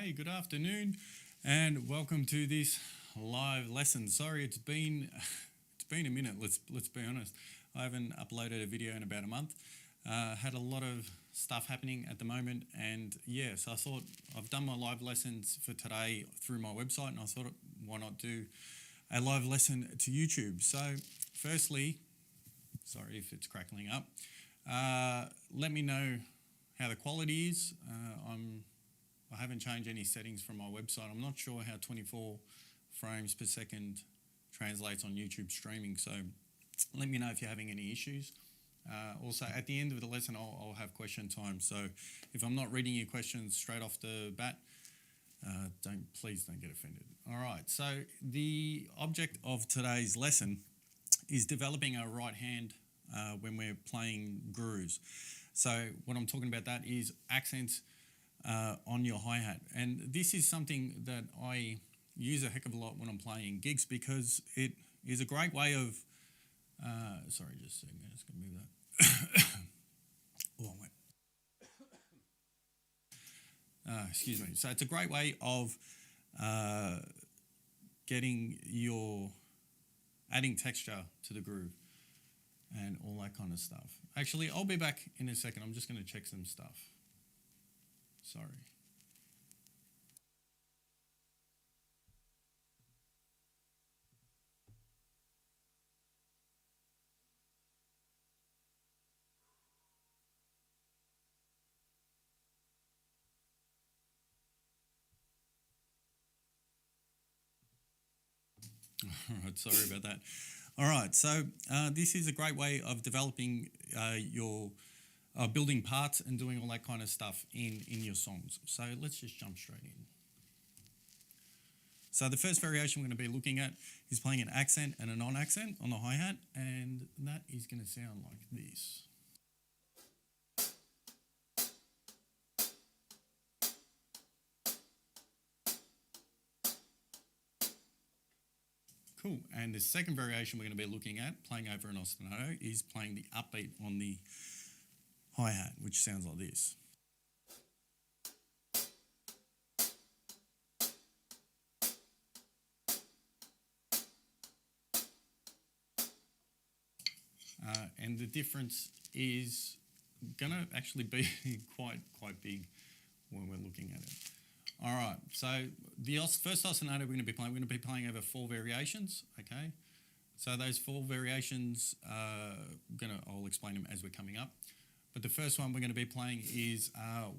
Hey, good afternoon, and welcome to this live lesson. Sorry, it's been a minute. Let's be honest. I haven't uploaded a video in about a month. Had a lot of stuff happening at the moment, and yes, I thought I've done my live lessons for today through my website, and I thought why not do a live lesson to YouTube. So, firstly, sorry if it's crackling up. Let me know how the quality is. I haven't changed any settings from my website. I'm not sure how 24 frames per second translates on YouTube streaming, so let me know if you're having any issues. Also, at the end of the lesson, I'll have question time, so if I'm not reading your questions straight off the bat, please don't get offended. All right, so the object of today's lesson is developing our right hand when we're playing grooves. So what I'm talking about that is accents on your hi-hat, and this is something that I use a heck of a lot when I'm playing gigs because it is a great way of sorry, just a second, I'm just gonna move that. Oh, wait. Excuse me. So it's a great way of adding texture to the groove and all that kind of stuff. Actually, I'll be back in a second. I'm just going to check some stuff. Sorry. All right, sorry about that. All right, so this is a great way of developing your building parts and doing all that kind of stuff in your songs. So let's just jump straight in. So the first variation we're going to be looking at is playing an accent and a non-accent on the hi-hat, and that is going to sound like this. Cool, and the second variation we're going to be looking at, playing over an ostinato, is playing the upbeat on the hi-hat, which sounds like this. And the difference is going to actually be quite big when we're looking at it. All right, so the first ostinato we're going to be playing over 4 variations, okay? So those 4 variations, I'll explain them as we're coming up. But the first one we're going to be playing is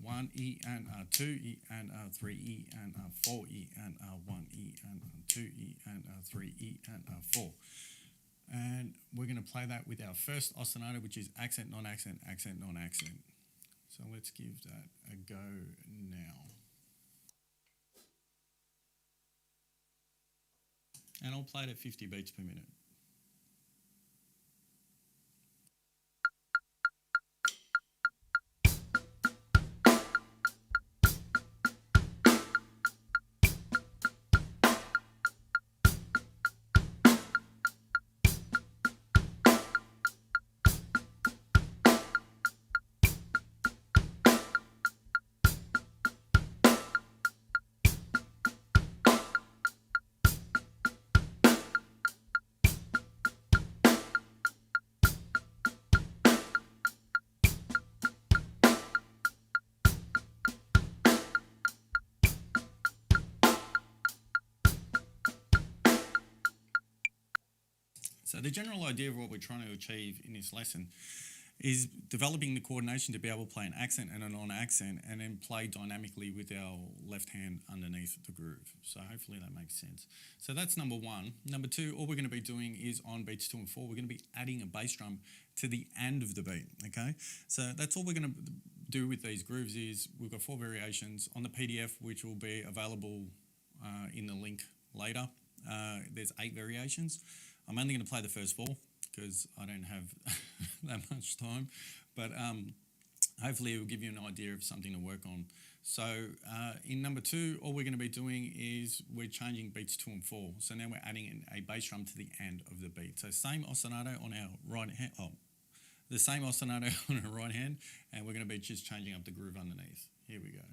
1 E and 2 E and 3 E and 4 E and 1 E and 2 E and 3 E and 4. And we're going to play that with our first ostinato, which is accent, non-accent, accent, non-accent. So let's give that a go now. And I'll play it at 50 beats per minute. So the general idea of what we're trying to achieve in this lesson is developing the coordination to be able to play an accent and a non-accent and then play dynamically with our left hand underneath the groove. So hopefully that makes sense. So that's number 1. Number 2, all we're going to be doing is on beats 2 and 4, we're going to be adding a bass drum to the end of the beat, okay? So that's all we're going to do with these grooves is we've got 4 variations on the PDF, which will be available in the link later. There's 8 variations. I'm only going to play the first 4 because I don't have that much time, but hopefully it will give you an idea of something to work on. So in number 2, all we're going to be doing is we're changing beats 2 and 4. So now we're adding a bass drum to the end of the beat. So same ostinato on our right hand, the same ostinato on our right hand, and we're going to be just changing up the groove underneath. Here we go.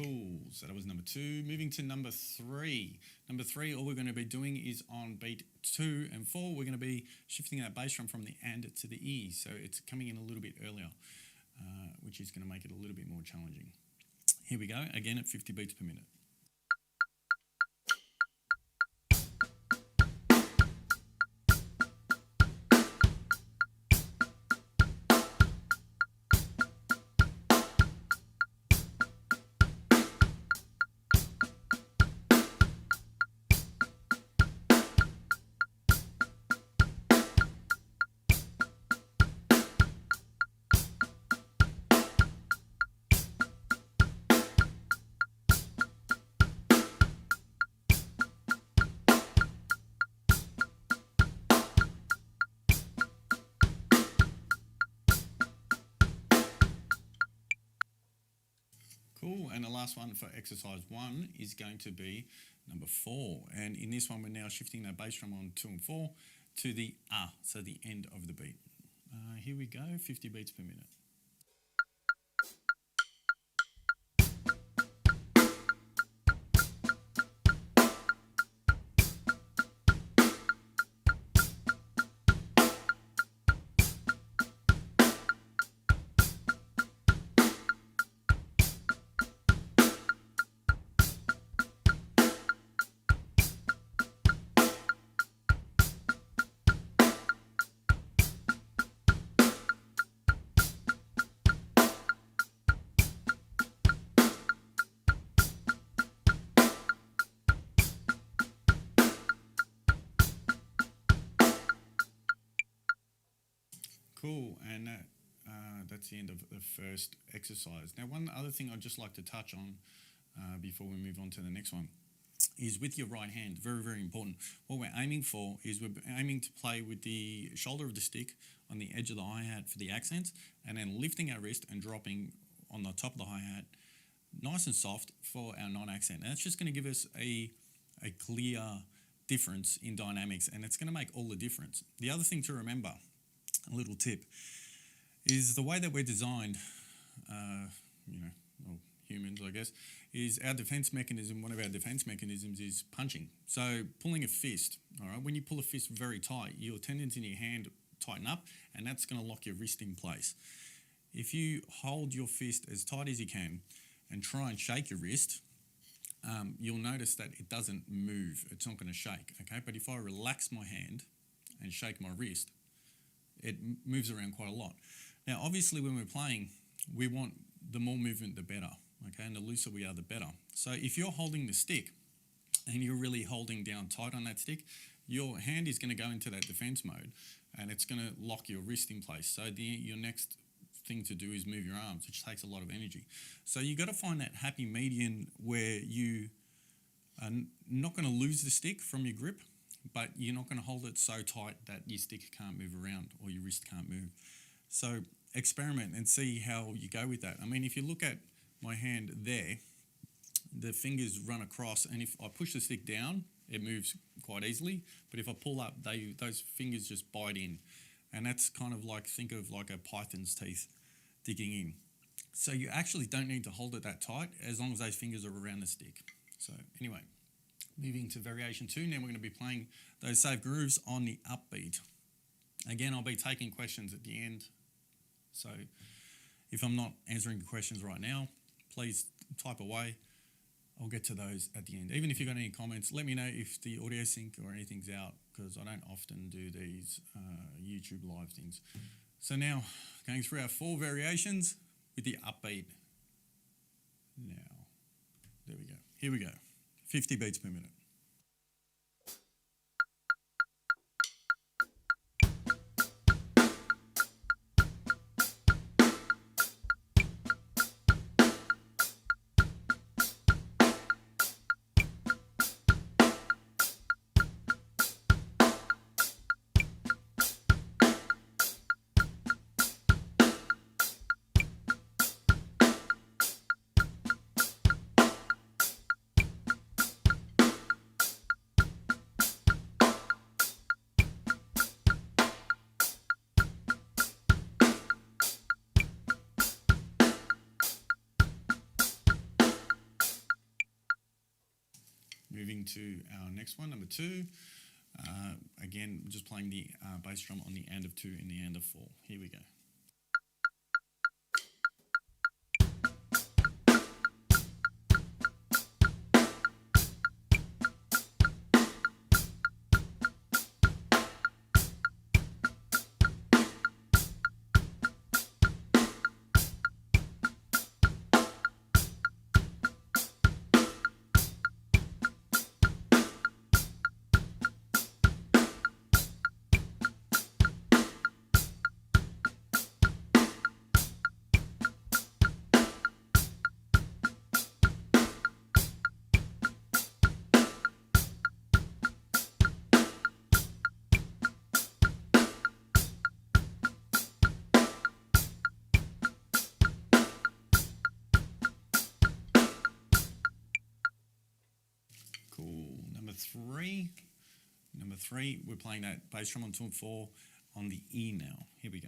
Cool. So that was number 2. Moving to number 3. Number 3, all we're going to be doing is on beat 2 and 4, we're going to be shifting that bass drum from the and to the e. So it's coming in a little bit earlier, which is going to make it a little bit more challenging. Here we go, again at 50 beats per minute. Cool, and the last one for exercise 1 is going to be number 4. And in this one, we're now shifting that bass drum on 2 and 4 to the so the end of the beat. Here we go, 50 beats per minute. Cool, and that's the end of the first exercise. Now, one other thing I'd just like to touch on before we move on to the next one is with your right hand. Very, very important. What we're aiming for is we're aiming to play with the shoulder of the stick on the edge of the hi-hat for the accents, and then lifting our wrist and dropping on the top of the hi-hat nice and soft for our non-accent. And that's just going to give us a clear difference in dynamics, and it's going to make all the difference. The other thing to remember, a little tip, is the way that we're designed, humans, I guess, is our defense mechanism. One of our defense mechanisms is punching. So pulling a fist, all right, when you pull a fist very tight, your tendons in your hand tighten up, and that's going to lock your wrist in place. If you hold your fist as tight as you can and try and shake your wrist, you'll notice that it doesn't move. It's not going to shake, okay? But if I relax my hand and shake my wrist, it moves around quite a lot. Now, obviously, when we're playing, we want the more movement, the better, okay? And the looser we are, the better. So if you're holding the stick and you're really holding down tight on that stick, your hand is going to go into that defense mode, and it's going to lock your wrist in place. So your next thing to do is move your arms, which takes a lot of energy. So you got to find that happy median where you are not going to lose the stick from your grip, but you're not going to hold it so tight that your stick can't move around or your wrist can't move. So experiment and see how you go with that. I mean, if you look at my hand there, the fingers run across, and if I push the stick down, it moves quite easily. But if I pull up, those fingers just bite in. And that's kind of like, think of like a python's teeth digging in. So you actually don't need to hold it that tight as long as those fingers are around the stick. So anyway, moving to variation 2, now we're going to be playing those safe grooves on the upbeat. Again, I'll be taking questions at the end. So if I'm not answering your questions right now, please type away. I'll get to those at the end. Even if you've got any comments, let me know if the audio sync or anything's out, because I don't often do these YouTube live things. So now, going through our 4 variations with the upbeat. Now, there we go. Here we go. 50 beats per minute. moving to our next one, number 2. Again, just playing the bass drum on the and of 2 in the and of 4. Here we go. Cool. Number three, we're playing that bass drum on 2 and 4 on the E now. Here we go.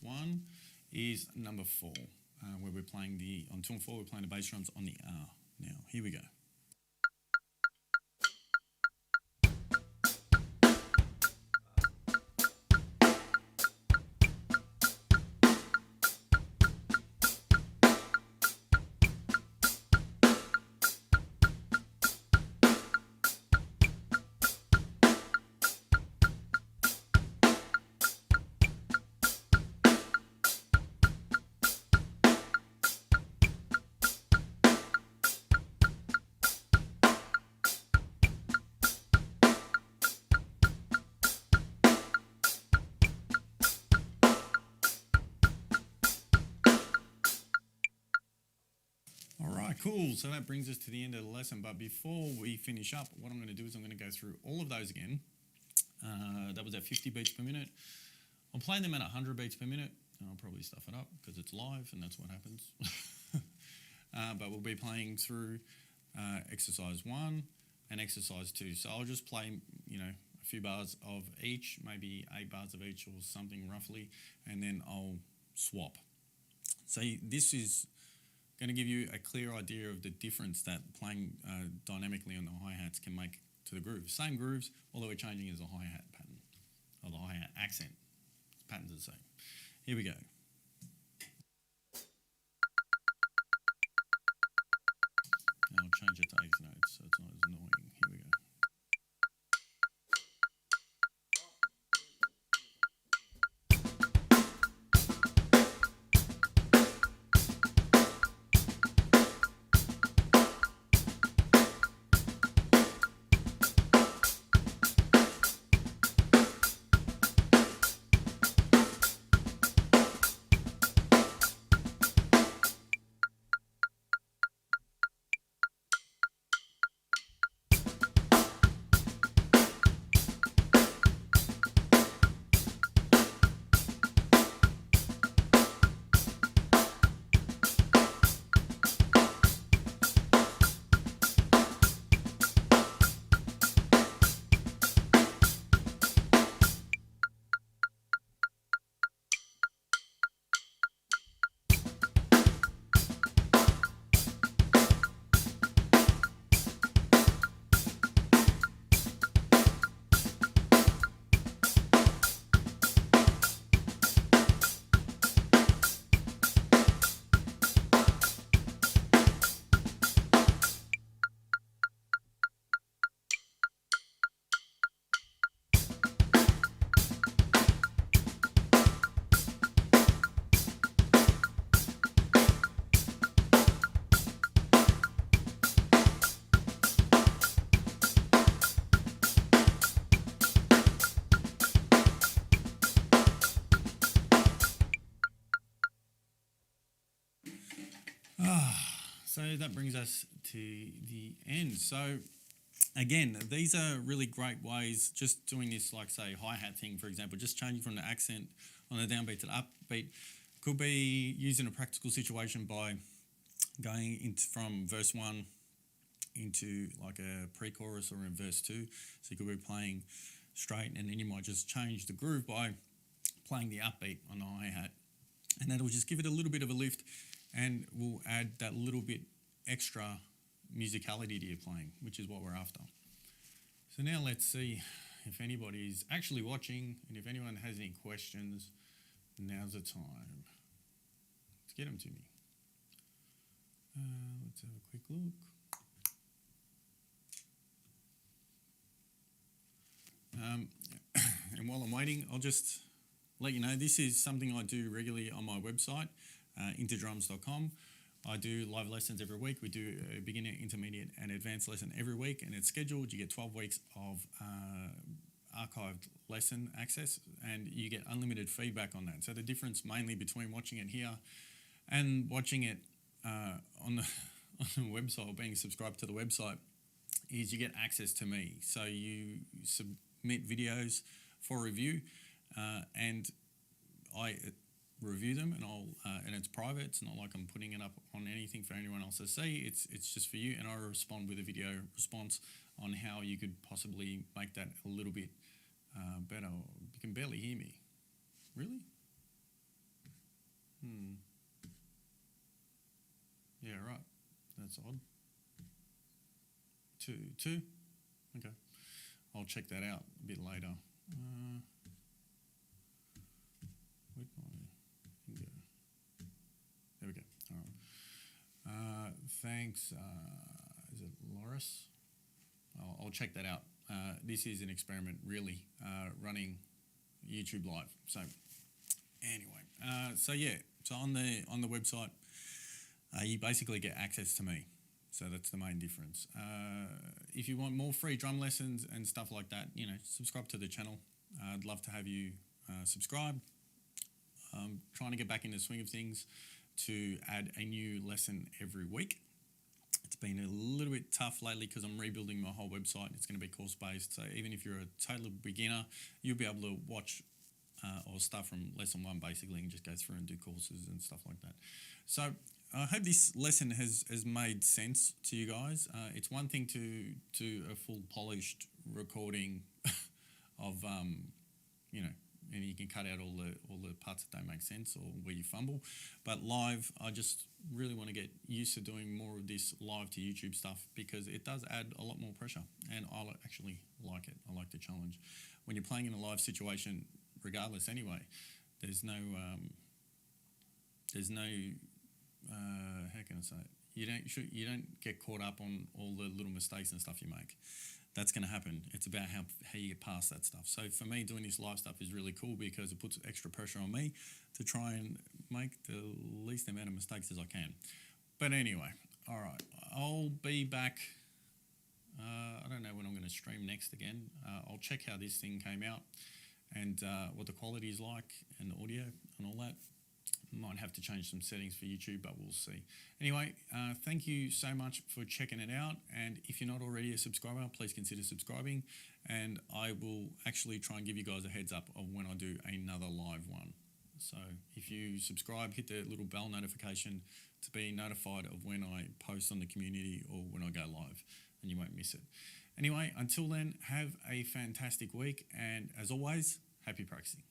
One is number 4, where we're playing on 2 and 4, we're playing the bass drums on the R. Now, here we go. Cool, so that brings us to the end of the lesson, but before we finish up, what I'm going to do is I'm going to go through all of those again. That was at 50 beats per minute. I'm playing them at 100 beats per minute, and I'll probably stuff it up because it's live and that's what happens. But we'll be playing through exercise 1 and exercise 2. So I'll just play, a few bars of each, maybe 8 bars of each or something roughly, and then I'll swap. So this is going to give you a clear idea of the difference that playing dynamically on the hi-hats can make to the groove. Same grooves, although we're changing is the hi-hat pattern, or the hi-hat accent. Patterns are the same. Here we go. And I'll change it to 8th notes so it's not as annoying. Here we go. So that brings us to the end. So again, these are really great ways, just doing this, like say hi-hat thing, for example, just changing from the accent on the downbeat to the upbeat, could be used in a practical situation by going into from verse 1 into like a pre-chorus or in verse 2. So you could be playing straight, and then you might just change the groove by playing the upbeat on the hi-hat, and that'll just give it a little bit of a lift and will add that little bit extra musicality to your playing, which is what we're after. So now let's see if anybody's actually watching, and if anyone has any questions, now's the time. Let's get them to me. Let's have a quick look. And while I'm waiting, I'll just let you know this is something I do regularly on my website, intodrums.com. I do live lessons every week. We do a beginner, intermediate, and advanced lesson every week, and it's scheduled. You get 12 weeks of archived lesson access, and you get unlimited feedback on that. So the difference mainly between watching it here and watching it on the website, or being subscribed to the website, is you get access to me. So you submit videos for review, and I review them, and and it's private. It's not like I'm putting it up on anything for anyone else to see. It's just for you, and I respond with a video response on how you could possibly make that a little bit better. You can barely hear me. Really? Yeah, right. That's odd. Two? Okay. I'll check that out a bit later. Where'd my thing go? There we go. All right. Thanks. Is it Loris? I'll check that out. This is an experiment, really, running YouTube live. So anyway, so on the website, you basically get access to me. So that's the main difference. If you want more free drum lessons and stuff like that, subscribe to the channel. I'd love to have you subscribe. Trying to get back in the swing of things to add a new lesson every week. It's been a little bit tough lately because I'm rebuilding my whole website. It's going to be course-based. So even if you're a total beginner, you'll be able to watch or start from lesson 1 basically and just go through and do courses and stuff like that. So I hope this lesson has made sense to you guys. It's one thing to do a full polished recording of, and you can cut out all the parts that don't make sense or where you fumble. But live, I just really want to get used to doing more of this live to YouTube stuff because it does add a lot more pressure, and I actually like it. I like the challenge. When you're playing in a live situation, regardless anyway, there's no how can I say it? You don't get caught up on all the little mistakes and stuff you make. That's going to happen. It's about how you get past that stuff. So for me, doing this live stuff is really cool because it puts extra pressure on me to try and make the least amount of mistakes as I can. But anyway, all right, I'll be back. I don't know when I'm going to stream next again. I'll check how this thing came out and what the quality is like and the audio and all that. Might have to change some settings for YouTube, but we'll see. Anyway, thank you so much for checking it out. And if you're not already a subscriber, please consider subscribing. And I will actually try and give you guys a heads up of when I do another live one. So if you subscribe, hit the little bell notification to be notified of when I post on the community or when I go live, and you won't miss it. Anyway, until then, have a fantastic week. And as always, happy practicing.